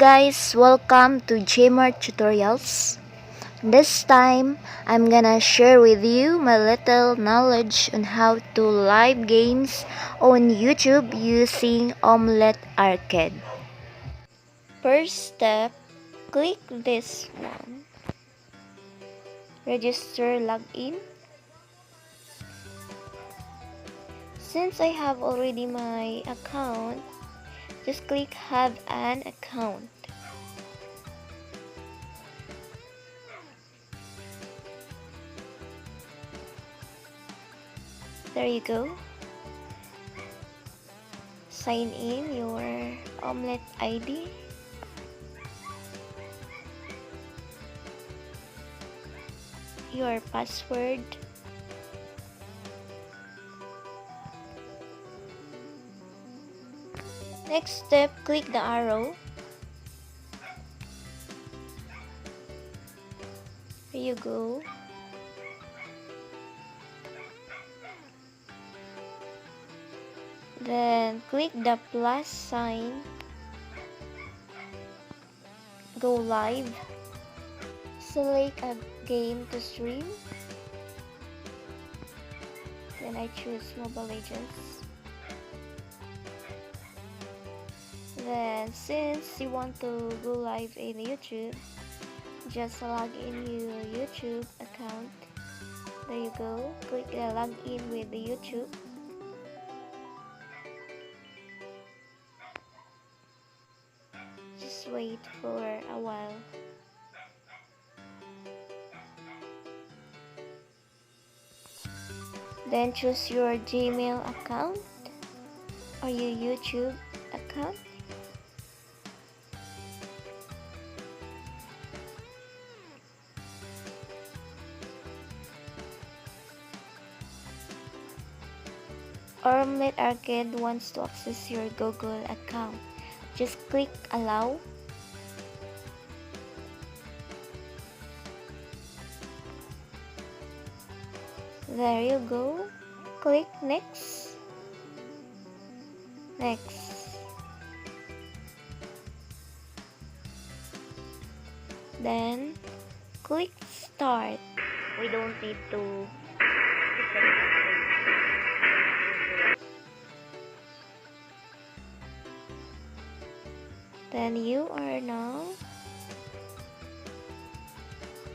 guys, welcome to Gemart tutorials. This time, I'm gonna share with you my little knowledge on how to live games on YouTube using Omlet Arcade. First step, click this one. Register login. Since I have already my account, just click have an account. There you go. Sign in your Omlet ID. Your password. Next step, click the arrow. There you go. Then click the plus sign. Go live. Select a game to stream. Then I choose Mobile Legends. Then since you want to go live in YouTube, just log in your YouTube account. There you go. Click the login with the YouTube. Just wait for a while. Then choose your Gmail account or your YouTube account. Omlet Arcade wants to access your Google account. Just click allow. There you go. Click next. Next. Then click start. We don't need to Then you are now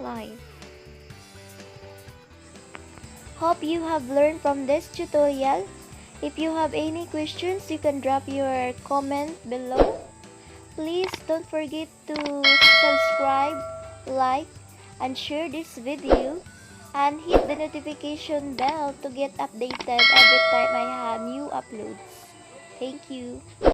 live. Hope you have learned from this tutorial. If you have any questions, you can drop your comment below. Please don't forget to subscribe, like, and share this video, and hit the notification bell to get updated every time I have new uploads. Thank you.